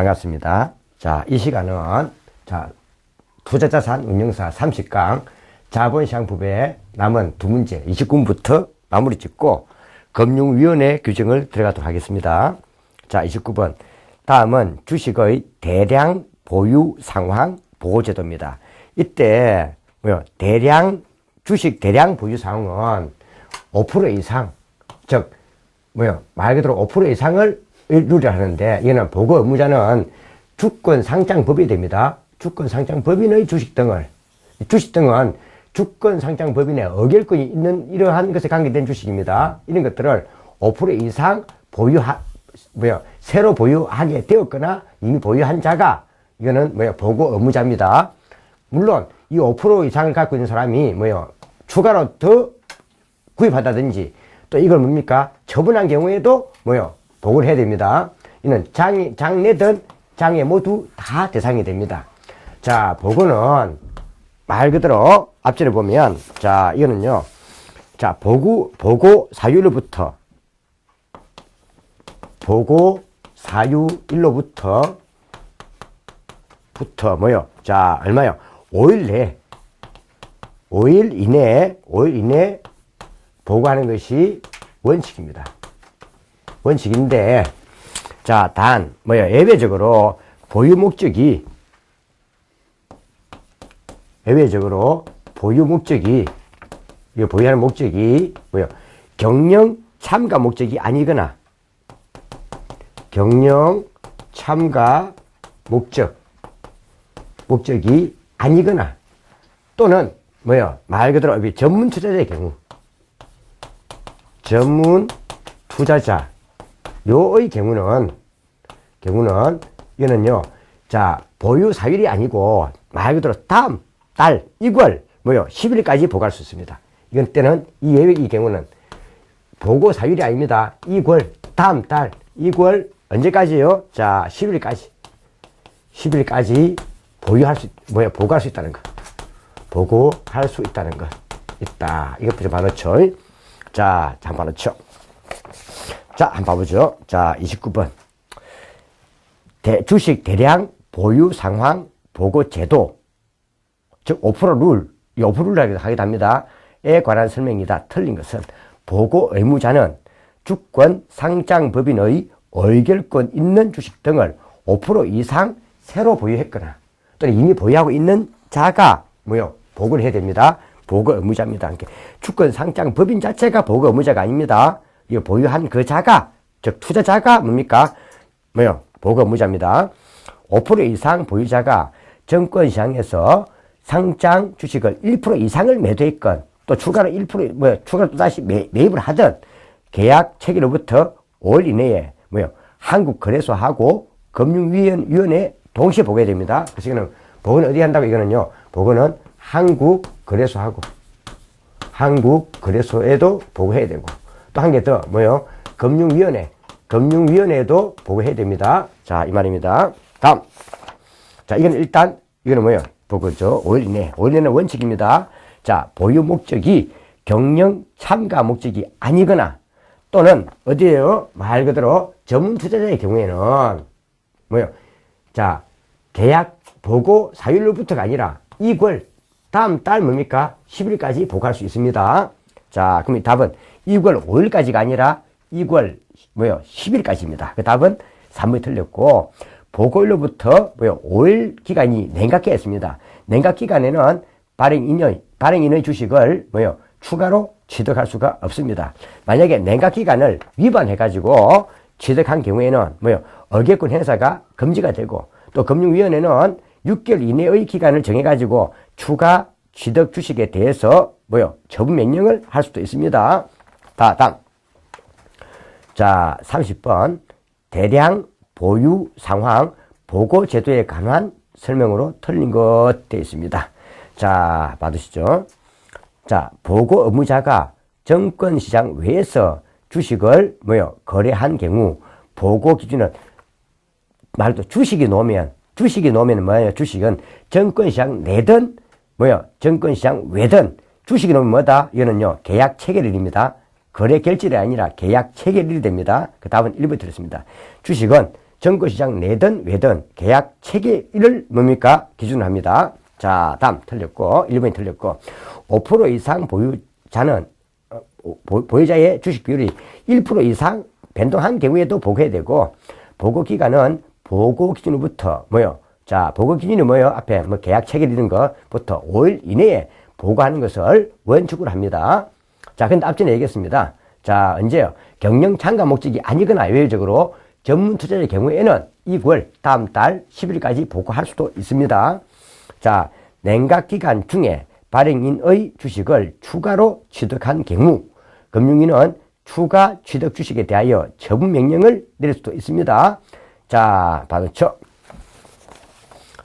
반갑습니다. 자, 이 시간은 투자자산 운용사 30강 자본시장법의 남은 두 문제 29번부터 마무리 짓고 금융위원회 규정을 들어가도록 하겠습니다. 자, 29번. 다음은 주식의 대량 보유 상황 보고제도입니다. 이때 주식 대량 보유 상황은 5% 이상, 즉 말 그대로 5% 이상을 누려하는데, 이거는 보고 의무자는 주권 상장법이 됩니다. 주권 상장법인의 주식 등은 주권 상장법인의 의결권이 있는 이러한 것에 관계된 주식입니다. 이런 것들을 5% 이상 새로 보유하게 되었거나 이미 보유한 자가 이거는 보고 의무자입니다. 물론 이 5% 이상을 갖고 있는 사람이 추가로 더 구입한다든지 또 이걸 처분한 경우에도 보고를 해야 됩니다. 이는 장내든 장애 모두 다 대상이 됩니다. 자, 보고는 말 그대로 앞전에 보면, 자, 이거는요, 자, 보고 사유일로부터 자, 얼마요? 5일 이내에 보고하는 것이 원칙입니다. 원칙인데, 자, 단, 예외적으로 보유 목적이, 이거 보유하는 목적이, 경영 참가 목적이 아니거나, 경영 참가 목적이 아니거나, 또는, 말 그대로, 전문 투자자의 전문 투자자, 요의 경우는, 이거는요, 자, 보유 사율이 아니고, 말 그대로 다음 달, 10일까지 보고할 수 있습니다. 이건 때는, 이 경우는, 보고 사율이 아닙니다. 다음 달, 언제까지요? 자, 10일까지 보고할 수 있다는 거. 보고할 수 있다는 거. 있다. 이것부터 봐놓죠. 자, 한번 봐놓죠. 자, 한번 봐보죠. 자, 29번. 주식 대량 보유 상황 보고 제도. 즉, 5% 룰. 이 5% 룰이라고 하기도 합니다. 에 관한 설명이다. 틀린 것은 보고 의무자는 주권 상장법인의 의결권 있는 주식 등을 5% 이상 새로 보유했거나 또는 이미 보유하고 있는 자가 보고를 해야 됩니다. 보고 의무자입니다. 그러니까 주권 상장법인 자체가 보고 의무자가 아닙니다. 이 보유한 그 자가, 즉 투자자가 보고 의무자입니다. 5% 이상 보유자가 증권시장에서 상장 주식을 1% 이상을 매도했건 또 추가로 1% 추가로 또 다시 매입을 하든 계약 체결로부터 5일 이내에 한국거래소하고 금융위원회에 동시에 보고해야 됩니다. 그래서 이거는 보고는 어디 한다고? 이거는요, 보고는 한국거래소에도 보고해야 되고, 또 한 개 더, 금융위원회에도 보고해야 됩니다. 자, 이 말입니다. 다음. 자, 이거는 보고죠. 5일 이내는 원칙입니다. 자, 보유 목적이 경영 참가 목적이 아니거나, 또는, 어디에요? 말 그대로 전문 투자자의 경우에는, 자, 계약 보고 사율로부터가 아니라, 다음 달 10일까지 보고할 수 있습니다. 자, 그럼 답은 2월 5일까지가 아니라 10일까지입니다. 그 답은 3번이 틀렸고, 보고일로부터 5일 기간이 냉각기였습니다. 냉각기간에는 발행인의 주식을 추가로 취득할 수가 없습니다. 만약에 냉각기간을 위반해가지고 취득한 경우에는 의결권 행사가 금지가 되고, 또 금융위원회는 6개월 이내의 기간을 정해가지고 추가 취득 주식에 대해서 처분 명령을 할 수도 있습니다. 다음. 자, 30번. 대량 보유 상황 보고 제도에 관한 설명으로 틀린 것 되어 있습니다. 자, 받으시죠. 자, 보고 의무자가 증권시장 외에서 주식을 거래한 경우 보고 기준은 주식이 놓으면 뭐예요? 주식은 증권시장 내든 증권시장 외든 주식이 놓으면 뭐다? 이거는요, 계약 체결일입니다. 거래 결질이 아니라 계약 체결일이 됩니다. 그 답은 1번 드렸습니다. 주식은 정거시장 내든 외든 계약 체계를 뭡니까? 기준으로 합니다. 자, 다음 틀렸고 1번이 틀렸고 5% 이상 보유자는 보유자의 주식 비율이 1% 이상 변동한 경우에도 보고해야 되고 보고 기간은 보고 기준으로부터 뭐요? 자, 보고 기준이 뭐요? 앞에 뭐 계약 체결 이런 것부터 5일 이내에 보고하는 것을 원칙으로 합니다. 자, 근데 앞전에 얘기했습니다. 자, 언제요? 경영 참가 목적이 아니거나 외적으로 전문 투자자의 경우에는 이 9월 다음 달 10일까지 보고할 수도 있습니다. 자, 냉각 기간 중에 발행인의 주식을 추가로 취득한 경우 금융위는 추가 취득 주식에 대하여 처분 명령을 내릴 수도 있습니다. 자, 바로죠.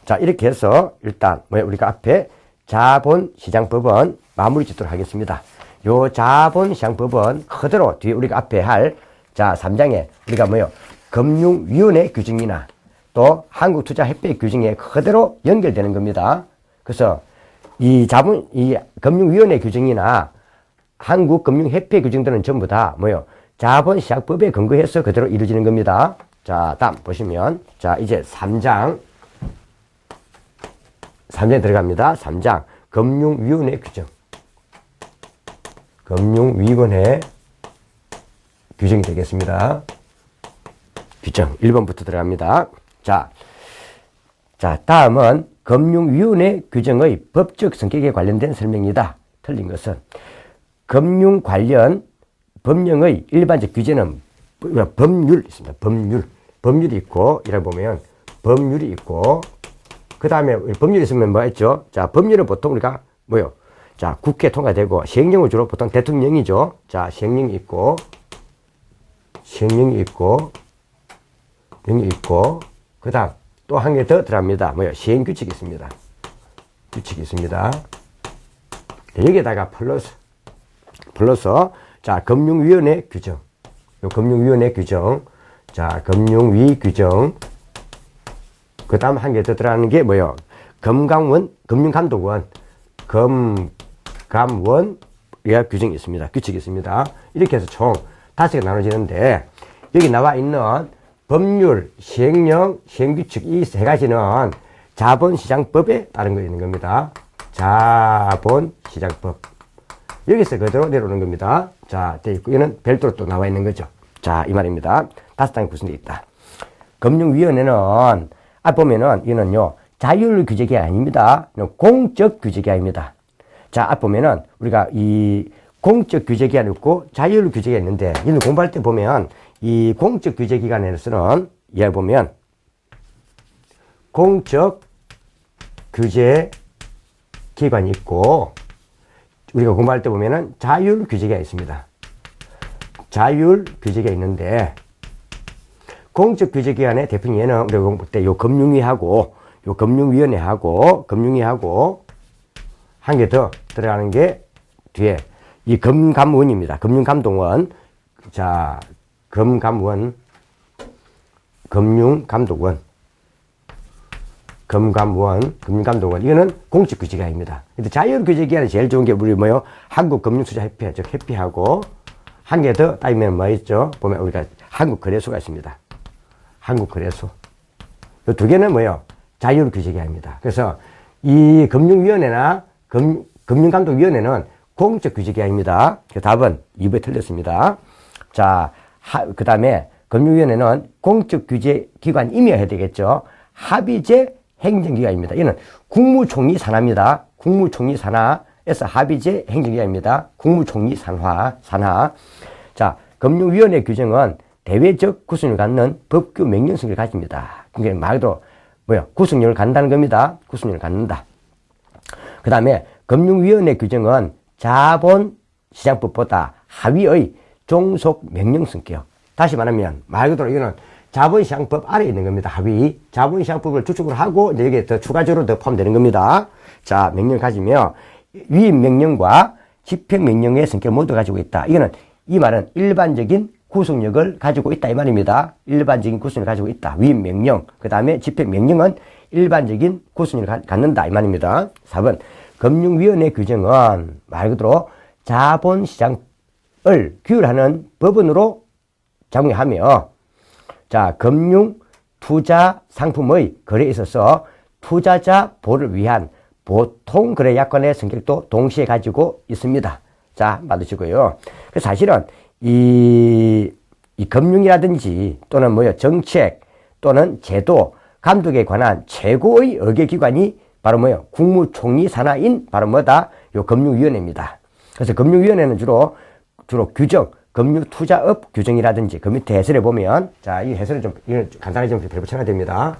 자, 이렇게 해서 일단 우리가 앞에 자본시장법은 마무리 짓도록 하겠습니다. 요 자본시장법은 그대로 뒤에 우리가 앞에 할 자 3장에 우리가 금융위원회 규정이나 또 한국투자협회 규정에 그대로 연결되는 겁니다. 그래서 이 금융위원회 규정이나 한국금융협회 규정들은 전부 다 자본시장법에 근거해서 그대로 이루어지는 겁니다. 자, 다음 보시면 자 이제 3장에 들어갑니다. 3장 금융위원회 규정. 금융위원회 규정이 되겠습니다. 규정 1번부터 들어갑니다. 자, 다음은 금융위원회 규정의 법적 성격에 관련된 설명이다. 틀린 것은 금융 관련 법령의 일반적 규제는 법률 있습니다. 법률이 있고 이라 보면 법률이 있고 그 다음에 법률이 있으면 뭐 했죠? 자, 법률은 보통 우리가 자, 국회 통과되고 시행령은 주로 보통 대통령이죠. 자, 시행령이 있고 그 다음 또 한 개 더 들어갑니다. 시행규칙이 있습니다. 규칙이 있습니다. 여기에다가 플러스 자, 금융위원회 규정. 요 금융위원회 규정. 자, 금융위 규정. 그 다음 한 개 더 들어가는 게 금감원, 금융감독원, 금감원 규정이 있습니다. 규칙이 있습니다. 이렇게 해서 총 5개 나눠지는데 여기 나와 있는 법률, 시행령, 시행규칙 이 세 가지는 자본시장법에 따른 거 있는 겁니다. 자본시장법. 여기서 그대로 내려오는 겁니다. 자, 돼 있고 이거는 별도로 또 나와 있는 거죠. 자, 이 말입니다. 5장이 구성되어 있다. 금융위원회는 보면은 이거는요 자율 규제가 아닙니다. 공적 규제가 아닙니다. 자, 보면은 우리가 이 공적 규제 기간이 있고 자율 규제가 있는데 이는 공부할 때 보면 이 공적 규제 기간에서는 얘 보면 공적 규제 기관이 있고 우리가 공부할 때 보면은 자율 규제가 있습니다. 자율 규제가 있는데 공적 규제 기관의 대표는 우리가 공부할 때 요 금융위하고 요 금융위원회하고 금융위하고 한 개 더 들어가는 게 뒤에 이 금감원입니다. 금융감독원. 자, 금감원, 금융감독원, 금감독원. 이거는 공적 규제기관입니다. 근데 자율 규제기관이 제일 좋은 게 우리 한국금융투자협회, 즉 협회하고 한 개 더 따지면 뭐 있죠? 보면 우리가 한국거래소가 있습니다. 한국거래소. 이 두 개는 자율 규제기관입니다. 그래서 이 금융위원회나 금융감독위원회는 공적 규제기관입니다. 그 답은 2번에 틀렸습니다. 자, 그 다음에 금융위원회는 공적 규제기관이며 해야 되겠죠. 합의제 행정기관입니다. 이는 국무총리 산하입니다. 국무총리 산하에서 합의제 행정기관입니다. 국무총리 산하. 자, 금융위원회 규정은 대외적 구성력을 갖는 법규 명령성을 가집니다. 그러니까 말 그대로 구성력을 갖는다는 겁니다. 구성력을 갖는다. 그 다음에 금융위원회 규정은 자본시장법보다 하위의 종속 명령성격. 다시 말하면 말 그대로 이거는 자본시장법 아래에 있는 겁니다. 하위. 자본시장법을 주축으로 하고 이제 여기에 더 추가적으로 더 포함되는 겁니다. 자, 명령을 가지며 위임 명령과 집행 명령의 성격 모두 가지고 있다. 이거는 이 말은 일반적인 구속력을 가지고 있다 이 말입니다. 일반적인 구속력을 가지고 있다. 위임 명령. 그 다음에 집행 명령은 일반적인 구속력을 갖는다 이 말입니다. 4번 금융위원회 규정은 말 그대로 자본시장을 규율하는 법원으로 작용하며 자, 금융 투자 상품의 거래에 있어서 투자자 보호를 위한 보통 거래 약관의 성격도 동시에 가지고 있습니다. 자, 받으시고요. 사실은 이 금융이라든지 또는 정책 또는 제도, 감독에 관한 최고의 의결기관이 바로 국무총리 산하인 바로 요 금융위원회입니다. 그래서 금융위원회는 주로 규정, 금융투자업 규정이라든지 그 밑에 해설에 보면, 자, 이 해설을 이건 간단하게 좀 붙여야 됩니다.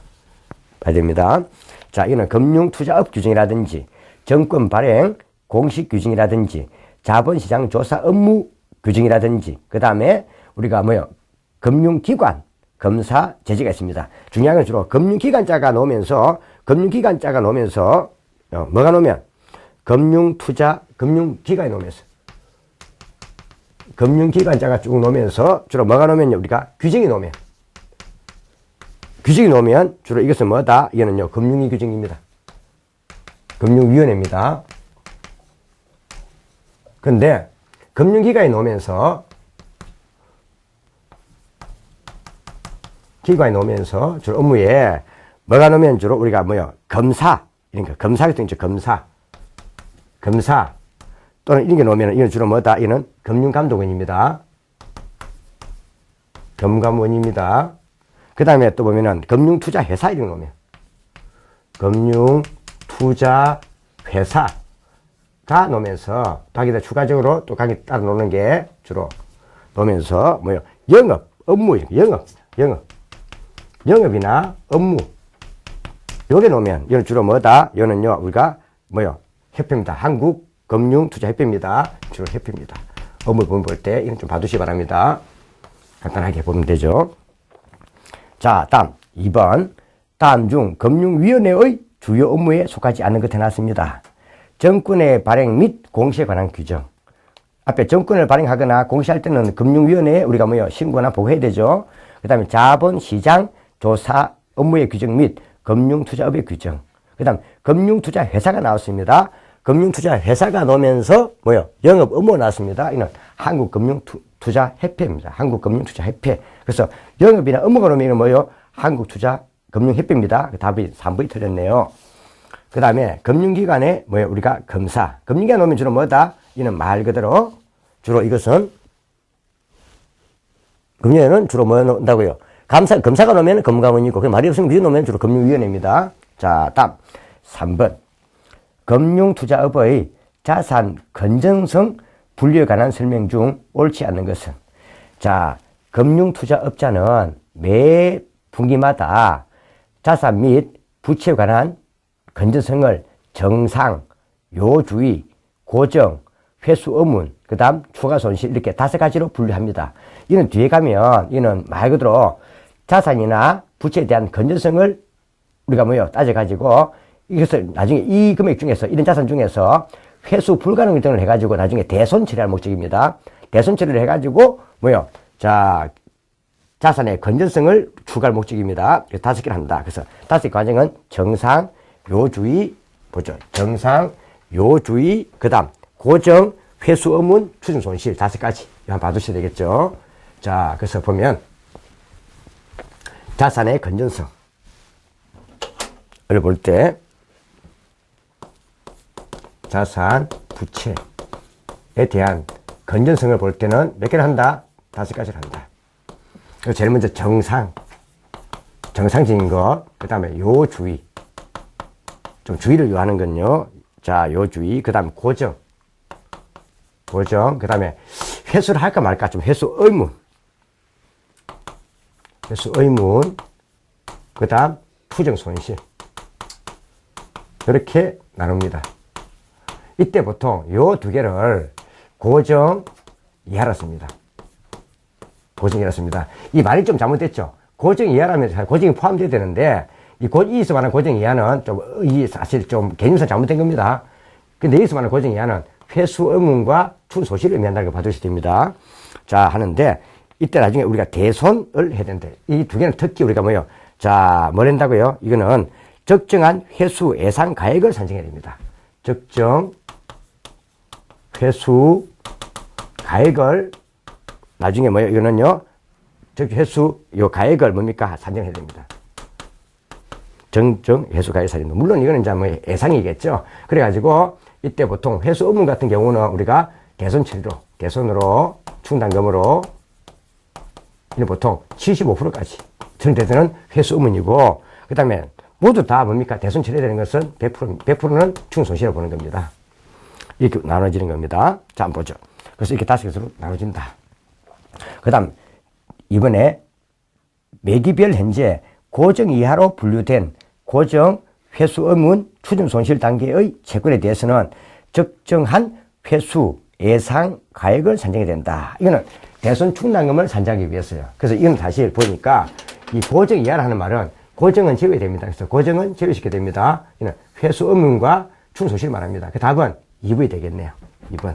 봐야 됩니다. 자, 이거는 금융투자업 규정이라든지 정권 발행 공식 규정이라든지 자본시장 조사 업무 규정이라든지 그 다음에 우리가 금융기관 검사 제재가 있습니다. 중요한 건 주로 금융기관자가 나오면서 뭐가 나오면 금융기관이 나오면서 금융기관자가 쭉 나오면서 주로 뭐가 나오면 우리가 규정이 나오면 주로 이것은 뭐다? 이거는요 금융위 규정입니다. 금융위원회입니다. 근데 금융기관이 나오면서 주로 업무에 뭐가 나오면 주로 우리가 검사, 이런 거 검사 같은 거 검사 또는 이런 게 나오면 이건 주로 뭐다? 이는 금융감독원입니다. 금감원입니다. 그 다음에 또 보면은 금융투자회사 이런 거 나오면 금융투자회사가 나오면서 거기다 추가적으로 또 거기 따라 놓는 게 주로 나오면서 영업, 업무, 영업이나 업무 요게 나오면 이건 주로 뭐다? 이거는요 우리가 협회입니다. 한국금융투자협회입니다. 주로 협회입니다. 업무 볼 때 이건 좀 봐두시기 바랍니다. 간단하게 보면 되죠. 자, 다음 2번. 다음 중 금융위원회의 주요 업무에 속하지 않는 것 해놨습니다. 정권의 발행 및 공시에 관한 규정. 앞에 정권을 발행하거나 공시할 때는 금융위원회에 우리가 신고나 보고해야 되죠. 그 다음에 자본시장 조사 업무의 규정 및 금융투자업의 규정. 그 다음 금융투자회사가 나왔습니다. 금융투자회사가 나오면서 영업 업무가 나왔습니다. 이는 한국금융투자협회입니다. 한국금융투자협회. 그래서 영업이나 업무가 나오면 한국투자금융협회입니다. 답이 3번이 틀렸네요. 그 다음에 금융기관에 우리가 검사. 금융기관 나오면 주로 뭐다? 이는 말 그대로 주로 이것은 금융위원회는 주로 뭐 나온다고요? 검사가 나오면 금감원이고, 그 말이 없으면 그게 나오면 주로 금융위원회입니다. 자, 다음 3번. 금융투자업의 자산 건전성 분류에 관한 설명 중 옳지 않는 것은? 자, 금융투자업자는 매 분기마다 자산 및 부채에 관한 건전성을 정상, 요주의, 고정, 회수 의문, 그 다음 추가 손실 이렇게 5가지로 분류합니다. 이는 뒤에 가면 이는 말 그대로 자산이나 부채에 대한 건전성을 우리가 따져가지고 이것을 나중에 이 금액 중에서 이런 자산 중에서 회수 불가능 등을 해가지고 나중에 대손 처리할 목적입니다. 대손 처리를 해가지고 자산의 건전성을 추가할 목적입니다. 5개를 한다. 그래서 5개 과정은 정상, 요주의, 보죠. 정상, 요주의, 그 다음 고정, 회수 의문, 추정 손실 5가지. 한번 봐두셔야 되겠죠. 자, 그래서 보면 자산의 건전성을 볼 때 자산, 부채에 대한 건전성을 볼 때는 몇 개를 한다? 5가지를 한다. 그리고 제일 먼저 정상적인 것, 그 다음에 요주의, 좀 주의를 요하는 건요. 자, 요주의, 그 다음에 고정, 그 다음에 회수를 할까 말까, 좀 회수 의문, 그 다음 추정 손실. 이렇게 나눕니다. 이때 보통 요 2개를 고정 이하라 씁니다. 이 말이 좀 잘못됐죠. 고정 이하라면 고정이 포함되어야 되는데, 여기서 말하는 고정 이하는 사실 좀 개념상 잘못된 겁니다. 근데 여기서 말하는 고정 이하는 회수 의문과 추정 손실을 의미한다는 걸 봐주셔야 됩니다. 자, 하는데, 이때 나중에 우리가 대손을 해야 되는데, 이 2개는 특히 우리가 뭘 한다고요? 이거는 적정한 회수 예상 가액을 산정해야 됩니다. 적정 회수 가액을 나중에 이거는요, 회수 가액을 산정해야 됩니다. 회수가액 살인도. 물론 이거는 이제 뭐 예상이겠죠. 그래가지고 이때 보통 회수 의무 같은 경우는 우리가 대손으로 충당금으로 이는 보통 75%까지 정대되는 회수 의무이고, 그 다음에 모두 다 뭡니까? 대손 처리되는 것은 100%는 충손실을 보는 겁니다. 이렇게 나눠지는 겁니다. 자, 한번 보죠. 그래서 이렇게 5개로 나눠진다. 그 다음, 이번에 매기별 현재 고정 이하로 분류된 고정 회수 의무 추정 손실 단계의 채권에 대해서는 적정한 회수 예상 가액을 산정해야 된다. 이거는 대손 충당금을 산정하기 위해서요. 그래서 이건 사실 보니까 이 고정 이하라는 말은 고정은 제외됩니다. 그래서 고정은 제외시켜야 됩니다. 이는 회수 의무과 충손실 말합니다. 그 답은 2번이 되겠네요. 2번.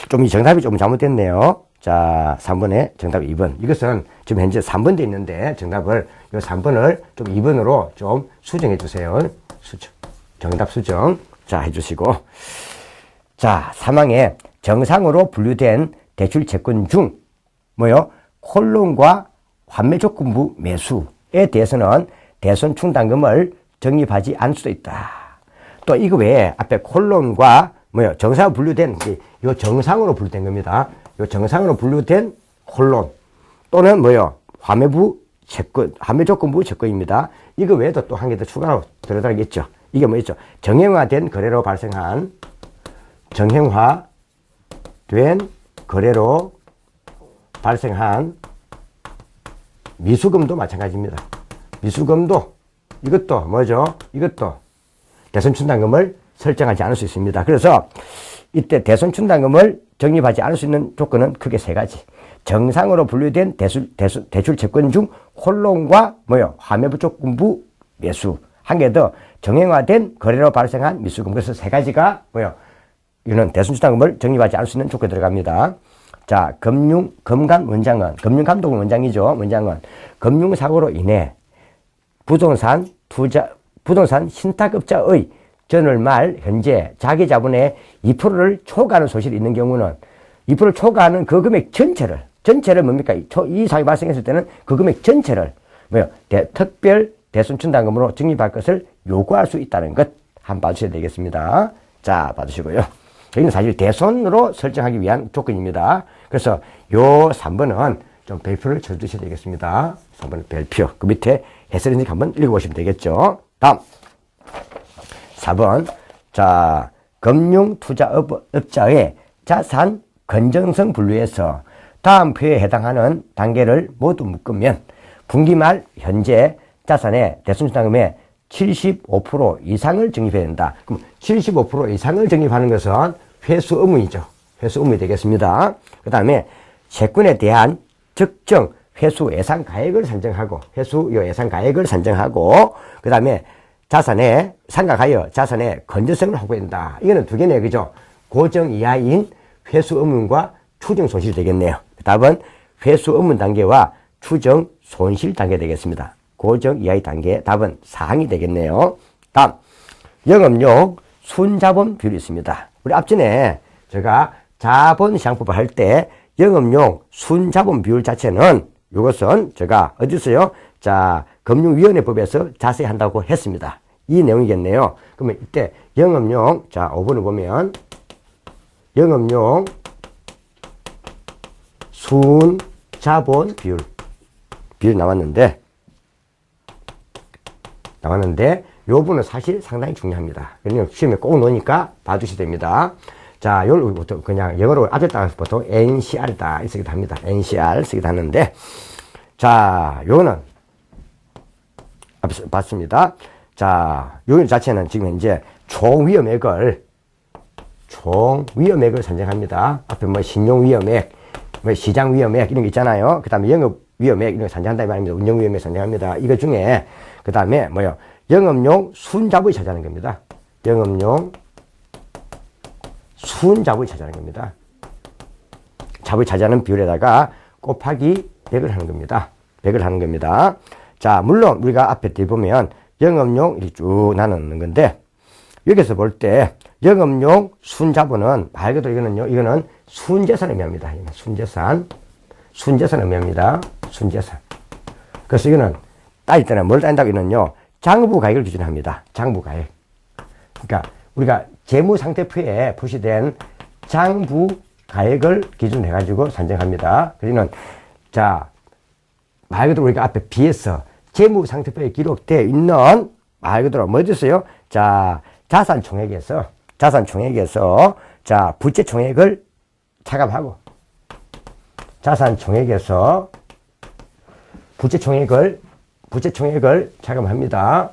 좀 이 정답이 좀 잘못됐네요. 자, 3번에 정답 2번. 이것은 지금 현재 3번도 있는데 정답을, 이 3번을 좀 2번으로 좀 수정해 주세요. 수정. 정답 수정. 자, 해주시고. 자, 3항에 정상으로 분류된 대출 채권 중, 콜론과 환매조건부 매수에 대해서는 대손 충당금을 적립하지 않을 수도 있다. 또 이거 외에 앞에 콜론과 정상으로 분류된, 요 정상으로 분류된 겁니다. 요 정상으로 분류된 콜론 또는 환매조건부 채권입니다. 이거 외에도 또 한 개 더 추가로 들어가겠죠. 이게 뭐였죠? 정형화된 거래로 발생한 미수금도 마찬가지입니다. 미수금도 이것도 뭐죠? 이것도 대손 충당금을 설정하지 않을 수 있습니다. 그래서 이때 대손 충당금을 적립하지 않을 수 있는 조건은 크게 3가지. 정상으로 분류된 대출 채권 중 홀론과 환매조건부 매수. 한 개 더 정형화된 거래로 발생한 미수금. 그래서 3가지가 이거는 대손 충당금을 적립하지 않을 수 있는 조건에 들어갑니다. 자, 금감독은 원장이죠. 원장은 금융사고로 인해 부동산 신탁업자의 전월 말 현재 자기 자본의 2%를 초과하는 소실이 있는 경우는 2%를 초과하는 그 금액 전체를 뭡니까? 이 사항이 발생했을 때는 그 금액 전체를 특별 대손 충당금으로 적립할 것을 요구할 수 있다는 것 한번 봐주셔야 되겠습니다. 자, 봐주시고요. 여기는 사실 대손으로 설정하기 위한 조건입니다. 그래서 요 3번은 좀 별표를 쳐주셔야 되겠습니다. 3번은 별표. 그 밑에 해설인지 한번 읽어보시면 되겠죠. 다음 4번. 자, 금융투자업자의 자산 건전성 분류에서 다음 표에 해당하는 단계를 모두 묶으면 분기 말 현재 자산의 대손충당금의 75% 이상을 적립해야 된다. 그럼 75% 이상을 적립하는 것은 회수 의무이죠. 회수 의무이 되겠습니다. 그 다음에 채권에 대한 적정 회수 예상 가액을 산정하고, 그 다음에 상각하여 자산의 건전성을 확보해야 된다. 이거는 2개네요. 그죠? 고정 이하인 회수 의무과 추정 손실이 되겠네요. 답은 회수 의무 단계와 추정 손실 단계 되겠습니다. 고정 이하의 단계, 답은 4항이 되겠네요. 다음, 영업용 순자본 비율이 있습니다. 우리 앞전에 제가 자본시장법을 할 때 영업용 순자본 비율 자체는 이것은 제가 어디서요? 자, 금융위원회법에서 자세히 한다고 했습니다. 이 내용이겠네요. 그러면 이때 영업용, 자, 5번을 보면 영업용 순자본 비율 나왔는데 요 부분은 사실 상당히 중요합니다. 그러니까 시험에 꼭 넣으니까 봐주셔야 됩니다. 자, 요걸 보통 그냥 영어로 앞에 따라서 보통 NCR이다 쓰기도 합니다. NCR 쓰기도 하는데, 자, 요거는 앞에서 봤습니다. 자, 요 자체는 지금 현재 총 위험액을 산정합니다. 앞에 신용위험액, 시장위험액 이런 거 있잖아요. 그 다음에 영업위험액 이런 거 산정한다 이 말입니다. 운영위험액 산정합니다. 이거 중에 그 다음에 영업용 순자본이 차지하는 겁니다. 영업용 순자본이 차지하는 겁니다. 자본이 차지하는 비율에다가 곱하기 100을 하는 겁니다. 자, 물론 우리가 앞에 보면 영업용 이렇게 쭉 나누는 건데, 여기서 볼 때 영업용 순자본은 말 그대로 이거는 순재산 의미합니다. 순재산 의미합니다. 순재산. 그래서 이거는 따질 때는 뭘 따진다고 이거는요, 장부가액을 기준합니다. 장부가액. 그러니까 우리가 재무상태표에 표시된 장부가액을 기준으로 해가지고 산정합니다. 그러면 자, 말 그대로 우리가 앞에 비해서 재무상태표에 기록되어 있는 말 그대로 뭐 됐어요? 자, 자산총액에서 자, 부채총액을 차감하고 자산총액에서 부채총액을 차감합니다.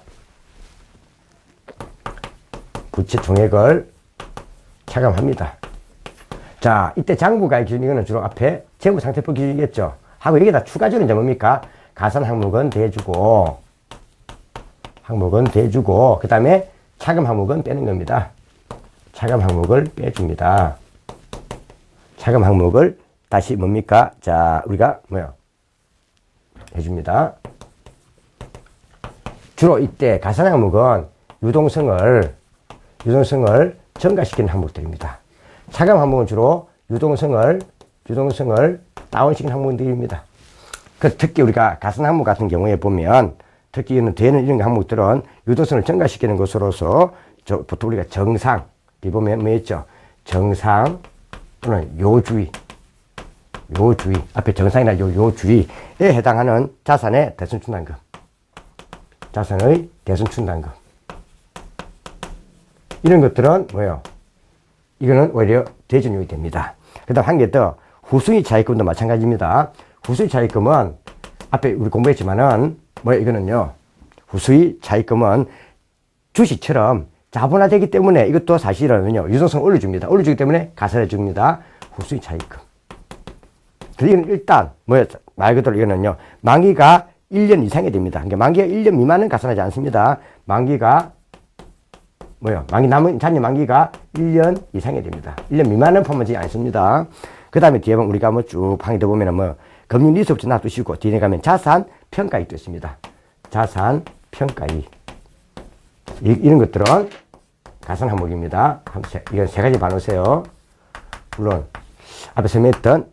부채총액을 차감합니다. 자, 이때 장부가액 기준 이거는 주로 앞에 재무상태표 기준이겠죠. 하고 여기다 추가적으로 이제 뭡니까? 가산 항목은 대주고 그 다음에 차감 항목은 빼는 겁니다. 차감 항목을 빼줍니다. 차감 항목을 다시 뭡니까? 자, 우리가 뭐요? 해줍니다. 주로 이때 가산 항목은 유동성을 증가시키는 항목들입니다. 차감 항목은 주로 유동성을 다운시키는 항목들입니다. 특히 우리가 가산 항목 같은 경우에 보면 특히 되는 이런 항목들은 유동성을 증가시키는 것으로서 보통 우리가 정상 이 보면 뭐 있죠? 정상 또는 요주의 앞에 정상이나 요주의에 해당하는 자산의 대손충당금 이런 것들은 뭐예요? 이거는 오히려 대전용이 됩니다. 그 다음 한 개 더 후수익 차익금도 마찬가지입니다. 후수익 차익금은 앞에 우리 공부했지만은 뭐예요? 이거는요. 후수익 차익금은 주식처럼 자본화되기 때문에 이것도 사실은요. 유동성을 올려줍니다. 올려주기 때문에 가산해 줍니다. 후수익 차익금. 그리고 일단 뭐예요? 말 그대로 이거는요. 만기가 1년 이상이 됩니다. 그러니까 만기가 1년 미만은 가산하지 않습니다. 만기가 뭐요? 남은 잔여 만기가 1년 이상이 됩니다. 1년 미만은 포함하지 않습니다. 그 다음에 뒤에 보면 우리가 쭉 방에 더 보면은 뭐 금융 리스크부터 놔두시고 뒤에 가면 자산 평가익도 있습니다. 자산 평가익. 이런 것들은 가산 항목입니다. 이건 세 가지 봐놓으세요. 물론 앞에 설명했던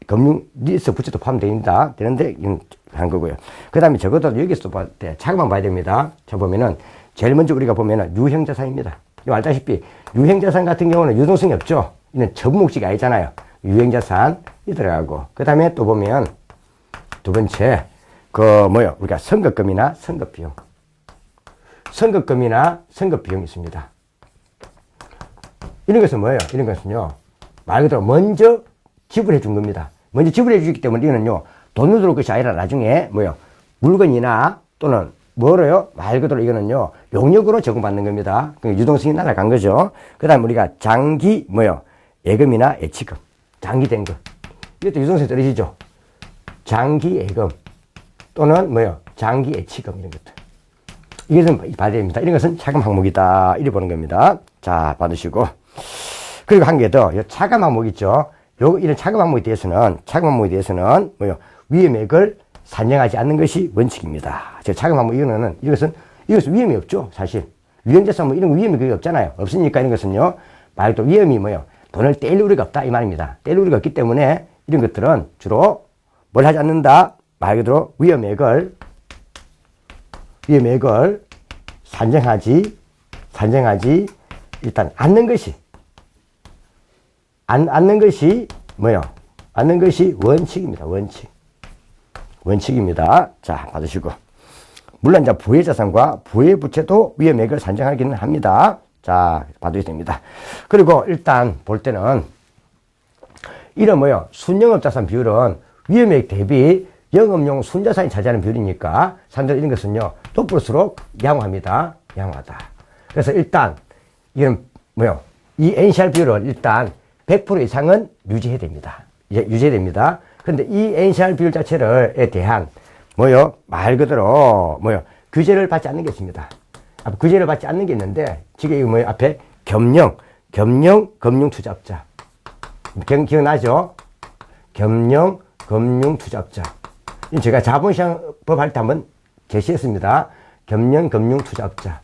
금융 리스크 부채도 포함됩니다. 되는데 이건 한 거고요. 그 다음에 적어도 여기서 볼 때 차감만 봐야 됩니다. 자 보면은 제일 먼저 우리가 보면은 유형자산입니다. 알다시피 유형자산 같은 경우는 유동성이 없죠. 이는 처분 목적이 아니잖아요. 유형자산이 들어가고 그 다음에 또 보면 두 번째 우리가 선급금이나 선급비용이 있습니다. 이런 것은 뭐예요? 이런 것은요 말 그대로 먼저 지불해 준 겁니다. 먼저 지불해 주기 때문에 이거는요 돈으로 들어올 것이 아니라 나중에 물건이나 또는 말 그대로 이거는요 용역으로 제공받는 겁니다. 그러니까 유동성이 날아간 거죠. 그 다음에 우리가 장기 예금이나 예치금, 장기된 것 이것도 유동성이 떨어지죠. 장기 예금 또는 장기 예치금 이런 것들 이것은 봐야 됩니다. 이런 것은 차감 항목이다 이렇게 보는 겁니다. 자 받으시고 그리고 한 개 더 차감 항목 있죠. 이런 차감 항목에 대해서는 위험액을 산정하지 않는 것이 원칙입니다. 차감 항목 이것은 위험이 없죠. 사실 유형자산 이런 거 위험이 거의 없잖아요. 없으니까 이런 것은요 말 그대로 위험이 돈을 떼일 우리가 없다 이 말입니다. 떼일 우리가 없기 때문에 이런 것들은 주로 뭘 하지 않는다 말 그대로 위험액을 산정하지 일단 않는 것이 원칙입니다. 원칙입니다. 자, 받으시고. 물론 이제 부의자산과 부의부채도 위험액을 산정하기는 합니다. 자, 받으셔야 됩니다. 그리고 일단 볼 때는 이런 순영업자산 비율은 위험액 대비 영업용 순자산이 차지하는 비율이니까 사람들 이런 것은요 높을수록 양호합니다. 양호하다. 그래서 일단 이건 이 NCR 비율을 일단 100% 이상은 유지해야 됩니다. 유지해야 됩니다. 근데 이 NCR 비율 자체에 대한 말 그대로 규제를 받지 않는 게 있습니다. 규제를 받지 않는 게 있는데 지금 앞에 금융투자업자 기억나죠? 금융투자업자 제가 자본시장법 할 때 한번 제시했습니다. 금융투자업자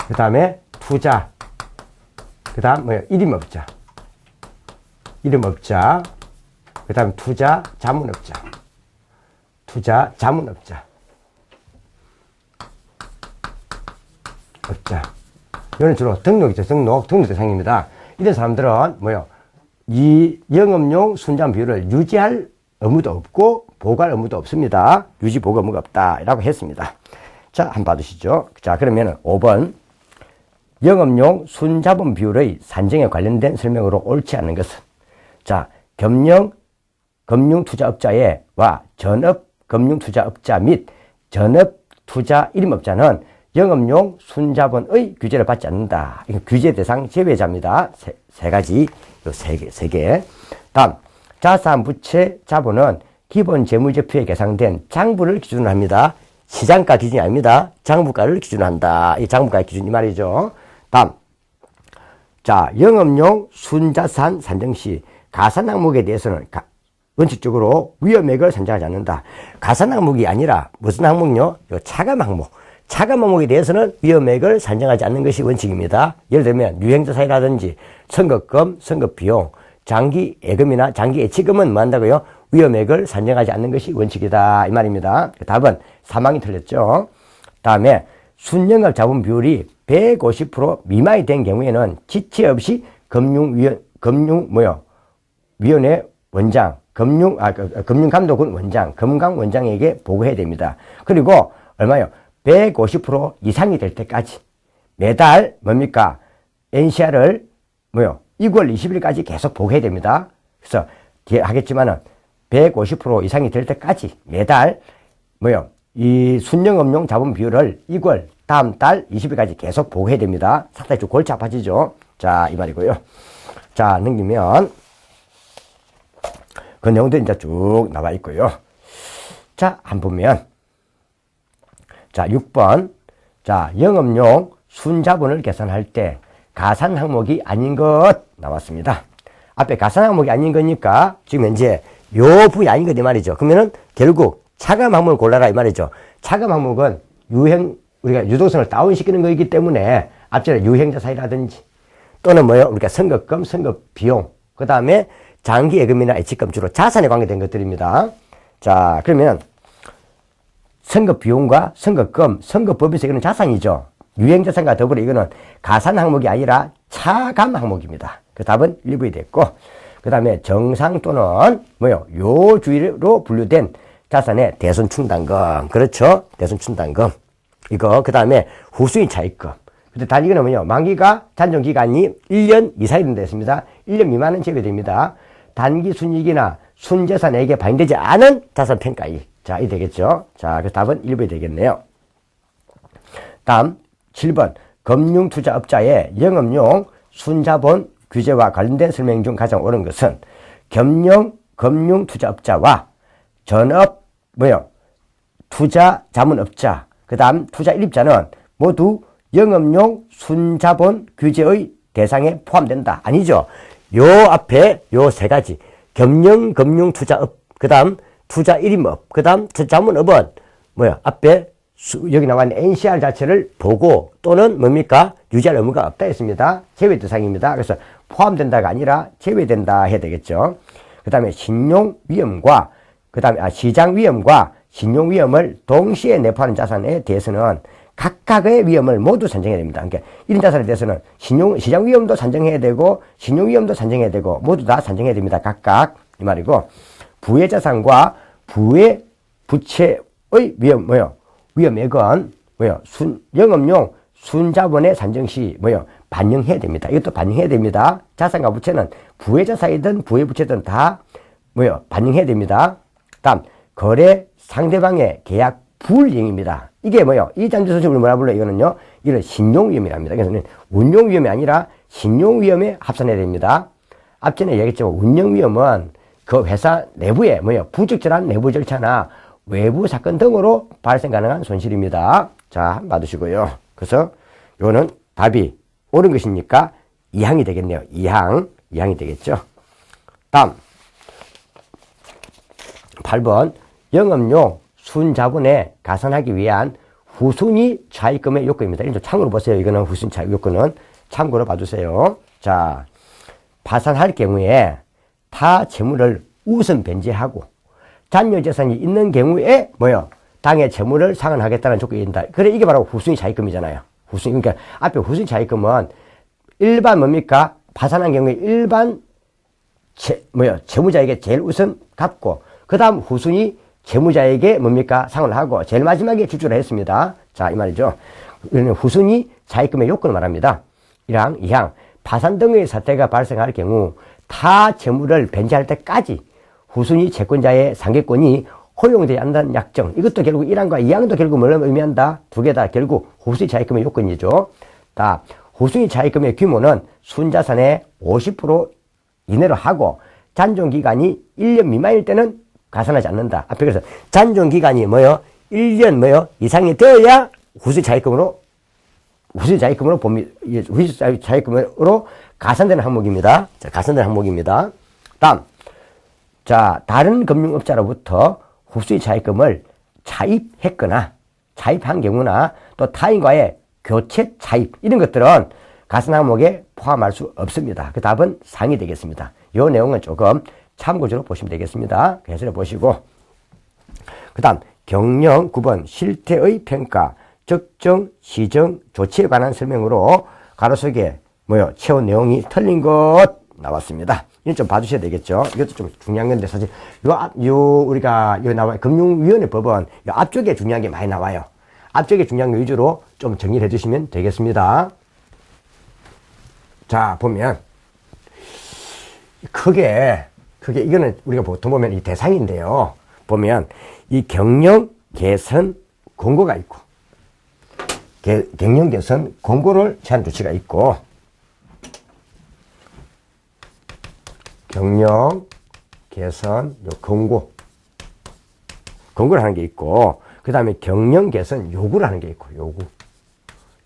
그 다음에 투자 그 다음 일임업자 그 다음 투자 자문업자 없자. 이거는 주로 등록이죠. 등록 대상입니다. 이런 사람들은 뭐요? 이 영업용 순자본 비율을 유지할 의무도 없고 보고할 의무도 없습니다. 유지 보고 의무가 없다라고 했습니다. 자, 한번 봐주시죠. 자, 그러면은 5번. 영업용 순자본 비율의 산정에 관련된 설명으로 옳지 않은 것은, 자, 금융투자업자와 전업금융투자업자 및 전업투자 일임업자는 영업용 순자본의 규제를 받지 않는다. 이건 규제 대상 제외자입니다. 세 가지, 세 개. 다음, 자산부채 자본은 기본 재무제표에 계상된 장부를 기준으로 합니다. 시장가 기준이 아닙니다. 장부가를 기준으로 한다. 이 장부가의 기준 이 말이죠. 다음, 자, 영업용 순자산 산정 시 가산 항목에 대해서는 원칙적으로 위험액을 산정하지 않는다. 가산 항목이 아니라 무슨 항목요? 차감 항목. 차감 항목에 대해서는 위험액을 산정하지 않는 것이 원칙입니다. 예를 들면 유행자산이라든지 선급금, 선급비용, 장기 예금이나 장기 예치금은 뭐 한다고요? 위험액을 산정하지 않는 것이 원칙이다. 이 말입니다. 답은 3항이 틀렸죠. 다음에 순영업 자본 비율이 150% 미만이 된 경우에는 지체 없이 위원회 원장, 금융감독원 원장, 금강 원장에게 보고해야 됩니다. 그리고 얼마요? 150% 이상이 될 때까지 매달 뭡니까? NCR을 2월 20일까지 계속 보고해야 됩니다. 그래서 뒤에 하겠지만은 150% 이상이 될 때까지 매달 이 순영업용 자본 비율을 2월 다음 달 20일까지 계속 보고해야 됩니다. 상당히 좀 골치 아파지죠. 자, 이 말이고요. 자, 넘기면 그 내용도 이제 쭉 나와 있고요. 자, 한번 보면 자, 6번. 자, 영업용 순자본을 계산할 때 가산 항목이 아닌 것 나왔습니다. 앞에 가산 항목이 아닌 거니까 지금 현재 요 부분이 아닌 것 이 말이죠. 그러면은 결국 차감 항목을 골라라 이 말이죠. 차감 항목은 우리가 유동성을 다운시키는 거이기 때문에 앞전에 유행자산이라든지 또는 우리가 선급금, 선급비용, 그 다음에 장기 예금이나 예치금 주로 자산에 관계된 것들입니다. 자, 그러면 선급비용과 선급금, 선급법에서 이거는 자산이죠. 유행자산과 더불어 이거는 가산 항목이 아니라 차감 항목입니다. 그 답은 1번이 됐고, 그 다음에 정상 또는 요주의로 분류된 자산의 대손충당금. 그렇죠? 대손충당금. 이거, 그 다음에 후순위 차입금. 근데 단 이거는 만기가 잔존기간이 1년 이상이 된다 했습니다. 1년 미만은 제외됩니다. 단기 순이익이나 순재산에게 반영되지 않은 자산평가이익. 자, 이 되겠죠? 자, 그래서 답은 1번이 되겠네요. 다음, 7번. 금융투자업자의 영업용 순자본 규제와 관련된 설명 중 가장 옳은 것은 금융투자업자와 전업, 투자자문업자, 그 다음 투자일입자는 모두 영업용 순자본 규제의 대상에 포함된다. 아니죠. 요 앞에 요 세 가지. 금융투자업, 그 다음 투자일임업, 그 다음 투자자문업은 앞에 여기 나와 있는 NCR 자체를 보고 또는 유지할 의무가 없다 했습니다. 제외 대상입니다. 그래서 포함된다가 아니라 제외된다 해야 되겠죠. 그 다음에 신용위험과 그 다음에 시장위험과 신용위험을 동시에 내포하는 자산에 대해서는 각각의 위험을 모두 산정해야 됩니다. 그러니까 이런 자산에 대해서는 시장위험도 산정해야 되고 신용위험도 산정해야 되고 모두 다 산정해야 됩니다. 각각 이 말이고, 부의자산과 부채의 위험액은 영업용 순자본의 산정 시 반영해야 됩니다. 이것도 반영해야 됩니다. 자산과 부채는 부의자산이든 부의부채든 다 반영해야 됩니다. 다음, 거래 상대방의 계약 불이행입니다. 이게 이 잠재소식을 뭐라 불러요? 이거는요, 이건 신용위험이랍니다. 그래서 운용위험이 아니라 신용위험에 합산해야 됩니다. 앞전에 얘기했지만 운용위험은 그 회사 내부에 부적절한 내부 절차나 외부 사건 등으로 발생 가능한 손실입니다. 자, 한번 봐두시고요. 그래서 요거는 답이 옳은 것이니까 2항이 되겠네요. 2항이 되겠죠. 다음 8번. 영업용 순자본에 가산하기 위한 후순위 차입금의 요건입니다. 이거 참고로 보세요. 이거는 후순위 차입 요건은 참고로 봐주세요. 자, 파산할 경우에 타 채무를 우선 변제하고 잔여 재산이 있는 경우에 당의 채무를 상환하겠다는 조건이 된다. 그래, 이게 바로 후순위 차입금이잖아요. 후순위. 그러니까 앞에 후순위 차입금은 일반 뭡니까? 파산한 경우에 일반 채무자에게 제일 우선 갚고, 그 다음 후순위 채무자에게 뭡니까? 상환을 하고, 제일 마지막에 지출을 했습니다. 자, 이 말이죠. 후순위 차입금의 요건을 말합니다. 1항, 2항. 파산 등의 사태가 발생할 경우 타 채무를 변제할 때까지 후순위 채권자의 상계권이 허용되지 않는다는 약정. 이것도 결국 1항과 2항도 결국 뭘 의미한다? 두 개 다 결국 후순위 차입금의 요건이죠. 자, 후순위 차입금의 규모는 순자산의 50% 이내로 하고, 잔존기간이 1년 미만일 때는 가산하지 않는다. 앞에 그래서 잔존기간이 1년 이상이 되어야 후순위 차입금으로 가산되는 항목입니다. 자, 가산되는 항목입니다. 다음. 자, 다른 금융업자로부터 후순위 차입금을 차입했거나, 차입한 경우나, 또 타인과의 교체 차입, 이런 것들은 가산 항목에 포함할 수 없습니다. 그 답은 상이 되겠습니다. 이 내용은 조금 참고적으로 보시면 되겠습니다. 해설해 보시고. 그 다음, 경영 9번 실태의 평가, 적정, 시정, 조치에 관한 설명으로 가로속에 채운 내용이 틀린 것 나왔습니다. 이건 좀 봐주셔야 되겠죠. 이것도 좀 중요한 건데, 사실, 우리가, 금융위원회 법은 요 앞쪽에 중요한 게 많이 나와요. 앞쪽에 중요한 거 위주로 좀 정리를 해주시면 되겠습니다. 자, 보면, 크게, 이거는 우리가 보통 보면 이 대상인데요. 보면, 이 경영 개선 공고가 있고, 경영 개선 공고를 제한 조치가 있고, 경영 개선 공고를 하는 게 있고, 그 다음에 경영 개선 요구를 하는 게 있고,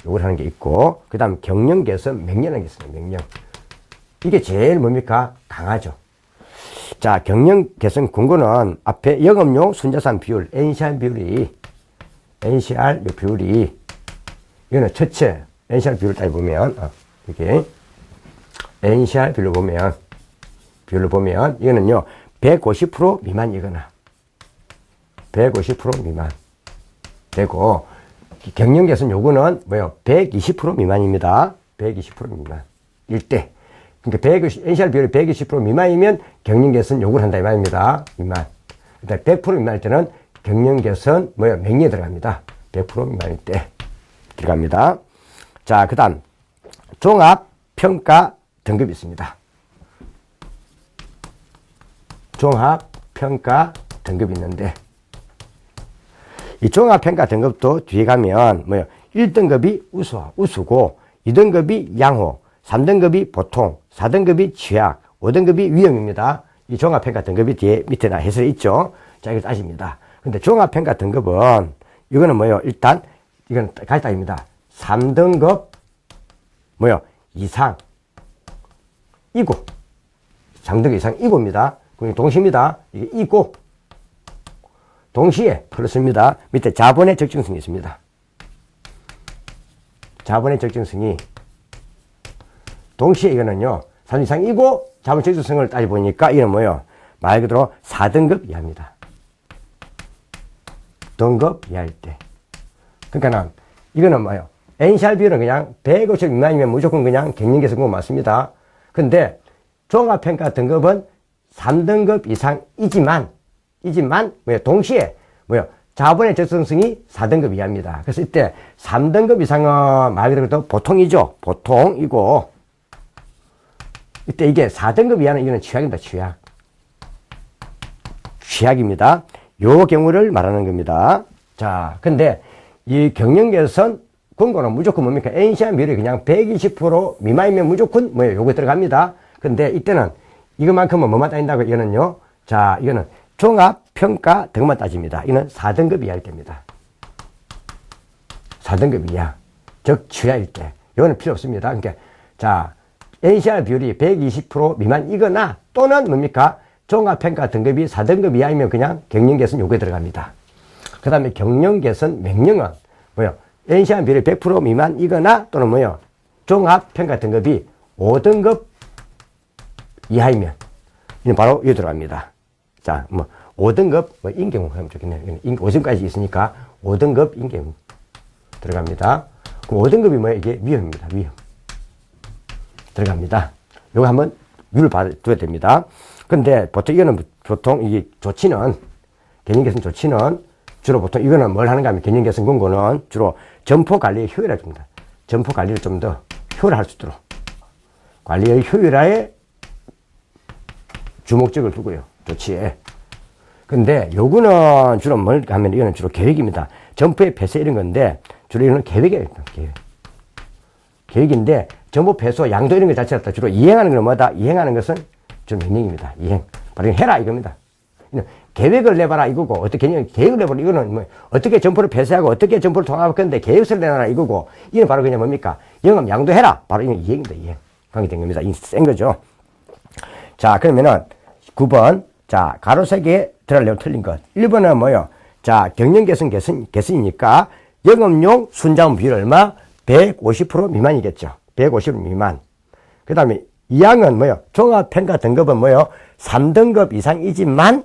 요구를 하는 게 있고, 그 다음 경영 개선 명령하는 게 있습니다. 명령. 이게 제일 뭡니까? 강하죠. 자, 경영 개선 공고는 앞에 영업용 순자산 비율, NCR 비율이, 이거는 첫째, NCR 비율을 따져보면, 이게, NCR 비율로 보면, 이거는요, 150% 미만이거나, 150% 미만 되고, 경영 개선 요구는 120% 미만입니다. 120% 미만일 때. 그러니까 NCR 비율이 120% 미만이면 경영 개선 요구를 한다 이 말입니다. 미만. 그러니까 100% 미만일 때는 경영 개선 명령에 들어갑니다. 100% 미만일 때 들어갑니다. 자, 그 다음 종합 평가 등급이 있습니다. 종합 평가 등급이 있는데, 이 종합 평가 등급도 뒤에 가면 1등급이 우수고, 2등급이 양호, 3등급이 보통, 4등급이 취약, 5등급이 위험입니다. 이 종합평가 등급이 뒤에 밑에 해설이 있죠. 자, 이걸 따집니다. 근데 종합평가 등급은, 이거는 일단, 이건 갈딱입니다. 3등급, 이상, 이고. 3등급 이상 이고입니다. 동시입니다. 이게 이고. 동시에 플러스입니다. 밑에 자본의 적정성이 있습니다. 자본의 적정성이 동시에 이거는요, 3 이상이고 자본 적정성을 따져보니까 이건 말 그대로 4등급 이하입니다. 등급 이하일 때. 그러니까는 이거는 NCR 비율은 그냥 150 미만이면 무조건 그냥 경영개선공 맞습니다. 근데 종합평가 등급은 3등급 이상이지만 동시에 자본의 적정성이 4등급 이하입니다. 그래서 이때 3등급 이상은 말 그대로 보통이죠. 보통이고, 이때 이게 4등급 이하는 이거는 취약입니다. 취약입니다. 요 경우를 말하는 겁니다. 자, 근데 이 경영개선 공고는 무조건 뭡니까? NCR 비율이 그냥 120% 미만이면 무조건 요거 들어갑니다. 근데 이때는 이것만큼은 뭐만 따진다고? 이거는요. 자, 이거는 종합평가 등급만 따집니다. 이거는 4등급 이하일 때입니다. 4등급 이하. 즉, 취하일 때. 이거는 필요 없습니다. 그러니까, 자, NCR 비율이 120% 미만이거나 또는 뭡니까? 종합평가 등급이 4등급 이하이면 그냥 경영개선 요구에 들어갑니다. 그 다음에 경영개선 명령은 NCR 비율이 100% 미만이거나 또는 종합평가 등급이 5등급 이하이면 이는 바로 여기 들어갑니다. 자, 5등급 인경우 하면 좋겠네요. 5등급까지 있으니까 5등급 인경우 들어갑니다. 그 5등급이 뭐예요? 이게 위험입니다. 위험. 들어갑니다. 요거 한번 유를 봐줘야 됩니다. 근데 보통 이거는 보통 이게 조치는, 개념개선 조치는 주로 보통 이거는 뭘 하는가 하면 개념개선 권고는 주로 점포 관리의 효율화 줍니다. 점포 관리를 좀 더 효율화할 수 있도록. 관리의 효율화에 주목적을 두고요. 조치에. 근데 요거는 주로 뭘 하면 이거는 주로 계획입니다. 점포의 폐쇄 이런 건데 주로 이거는 계획이에요. 계획인데 점포 폐쇄 양도 이런 것 자체가 주로 이행하는 건 뭐다? 이행하는 것은 주로 명령입니다. 이행. 바로 해라 이겁니다. 계획을 내봐라 이거고 어떻게 계획을 내봐라 이거는 뭐 어떻게 점포를 폐쇄하고 어떻게 점포를 통합할 건데 계획서를 내놔라 이거고 이건 바로 그냥 뭡니까? 영업 양도해라. 바로 이건 이행입니다. 이행. 관계된 겁니다. 이 센 거죠. 자, 그러면은 9번. 자, 가로세개 들어갈 내용 틀린 것. 1번은 뭐요? 자, 경영개선이니까 영업용 순자원 비율 얼마? 150% 미만이겠죠. 150% 미만. 그 다음에 2항은 뭐요? 종합평가 등급은 뭐요? 3등급 이상이지만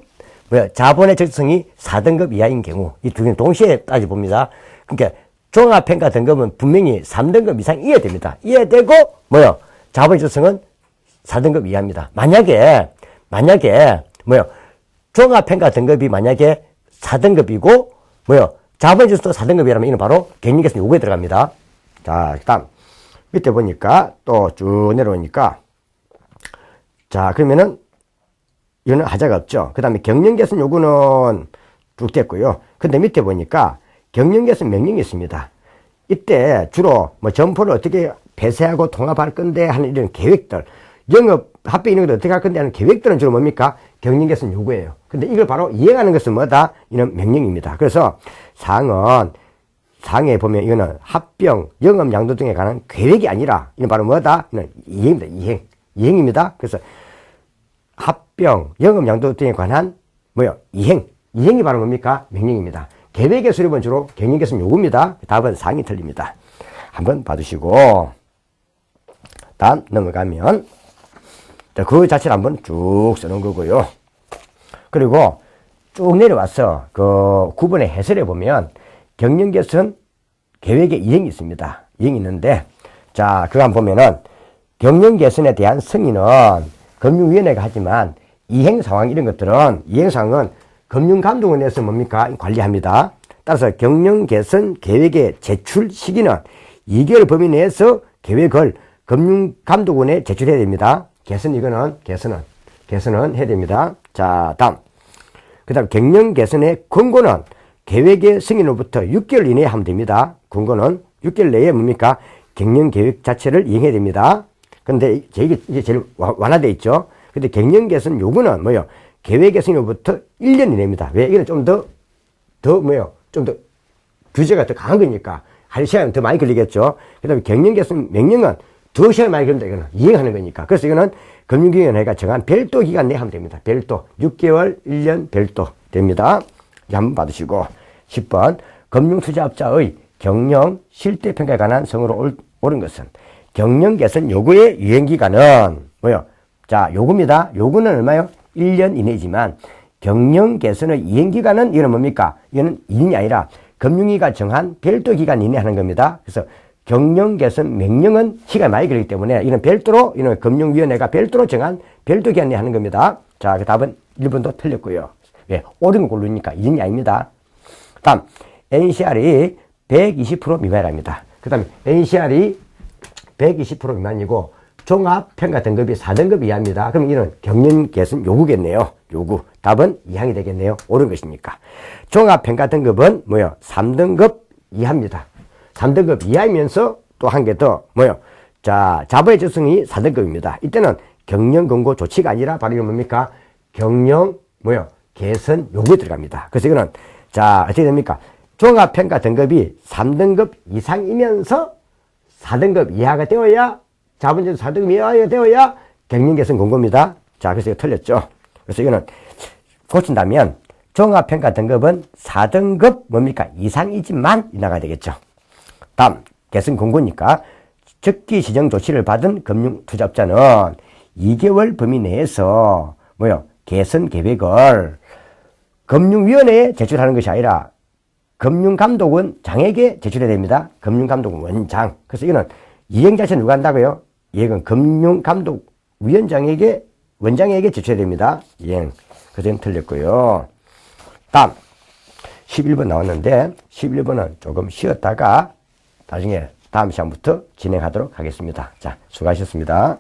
뭐요? 자본의 적성이 4등급 이하인 경우. 이 두 개는 동시에 따져봅니다. 그러니까 종합평가 등급은 분명히 3등급 이상 이해됩니다. 이해되고 뭐요? 자본의 적성은 4등급 이하입니다. 만약에 뭐요? 종합평가 등급이 만약에 4등급이고 뭐요? 자본의 적성도 4등급이라면 이는 바로 경영개선 요구에 들어갑니다. 자, 그다음 밑에 보니까 또 쭉 내려오니까 자, 그러면은 이거는 하자가 없죠. 그 다음에 경영개선 요구는 쭉 됐고요. 근데 밑에 보니까 경영개선 명령이 있습니다. 이때 주로 뭐 점포를 어떻게 폐쇄하고 통합할 건데 하는 이런 계획들, 영업 합병 이런 것들 어떻게 할 건데 하는 계획들은 주로 뭡니까? 경영개선 요구예요. 근데 이걸 바로 이행하는 것은 뭐다? 이는 명령입니다. 그래서 상에 보면 이거는 합병, 영업 양도 등에 관한 계획이 아니라 이는 바로 뭐다? 이는 이행입니다. 이행입니다. 그래서 합병, 영업 양도 등에 관한 뭐요? 이행이 바로 뭡니까? 명령입니다. 계획의 수립은 주로 경영개선 요구입니다. 답은 상이 틀립니다. 한번 봐두시고 다음 넘어가면 그 자체를 한번 쭉 써놓은 거고요. 그리고 쭉 내려와서 그 9번의 해설에 보면 경영개선 계획의 이행이 있습니다. 이행이 있는데 자, 그거 한번 보면은 경영개선에 대한 승인은 금융위원회가 하지만 이행상황 이런 것들은 이행상황은 금융감독원에서 뭡니까? 관리합니다. 따라서 경영개선 계획의 제출 시기는 2개월 범위 내에서 계획을 금융감독원에 제출해야 됩니다. 개선은 해야 됩니다. 자, 다음. 그 다음 경영개선의 권고는 계획의 승인으로부터 6개월 이내에 하면 됩니다. 권고는 6개월 내에 뭡니까? 경영계획 자체를 이행해야 됩니다. 근데 이게 제일 완화되어 있죠. 근데 경영개선 요구는 뭐요? 계획의 승인으로부터 1년 이내입니다. 왜? 이거는 좀 더 규제가 더 강한 거니까 할 시간은 더 많이 걸리겠죠. 그 다음에 경영개선 명령은 더 시간이 많이 걸린다. 이거는 이행하는 거니까. 그래서 이거는 금융위원회가 정한 별도 기간 내에 하면 됩니다. 별도. 6개월, 1년 별도 됩니다. 한번 받으시고. 10번. 금융투자업자의 경영 실태평가에 관한 성으로 옳은 것은 경영개선 요구의 유행기간은 뭐요? 자, 요구입니다. 요구는 얼마요? 1년 이내지만 경영개선의 이행기간은 이거는 뭡니까? 이거는 2년이 아니라 금융위가 정한 별도 기간 이내 하는 겁니다. 그래서 경영개선 명령은 시간이 많이 걸리기 때문에 이는 별도로, 이는 금융위원회가 별도로 정한 별도 기간 내에 하는 겁니다. 자, 그 답은 1번도 틀렸고요. 왜? 옳은 걸 고르니까 2년이 아닙니다. 다음, NCR이 120% 미만이랍니다. 그 다음에 NCR이 120% 미만이고 종합평가 등급이 4등급 이하입니다. 그럼 이는 경영개선 요구겠네요. 요구. 답은 2항이 되겠네요. 옳은 것이니까. 종합평가 등급은 뭐요? 3등급 이하입니다. 3등급 이하이면서 또 한 개 더 뭐요? 자, 자본의 적성이 4등급입니다. 이때는 경영권고 조치가 아니라 바로 이건 뭡니까? 개선 요구에 들어갑니다. 그래서 이거는 자, 어떻게 됩니까? 종합평가 등급이 3등급 이상이면서 4등급 이하가 되어야 자본적 4등급 이하가 되어야 경영개선 권고입니다. 자, 그래서 이거 틀렸죠. 그래서 이거는 고친다면 종합평가 등급은 4등급 뭡니까? 이상이지만 나가야 되겠죠. 다음, 개선 권고니까 적기 지정 조치를 받은 금융투자업자는 2개월 범위 내에서 뭐요? 개선 계획을 금융위원회에 제출하는 것이 아니라 금융감독은 장에게 제출해야 됩니다. 금융감독은 원장. 그래서 이거는 이행 자체는 누가 한다고요? 이행은 금융감독위원장에게, 원장에게 제출해야 됩니다. 이행. 그래서 틀렸고요. 다음 11번 나왔는데 11번은 조금 쉬었다가 나중에 다음 시간부터 진행하도록 하겠습니다. 자, 수고하셨습니다.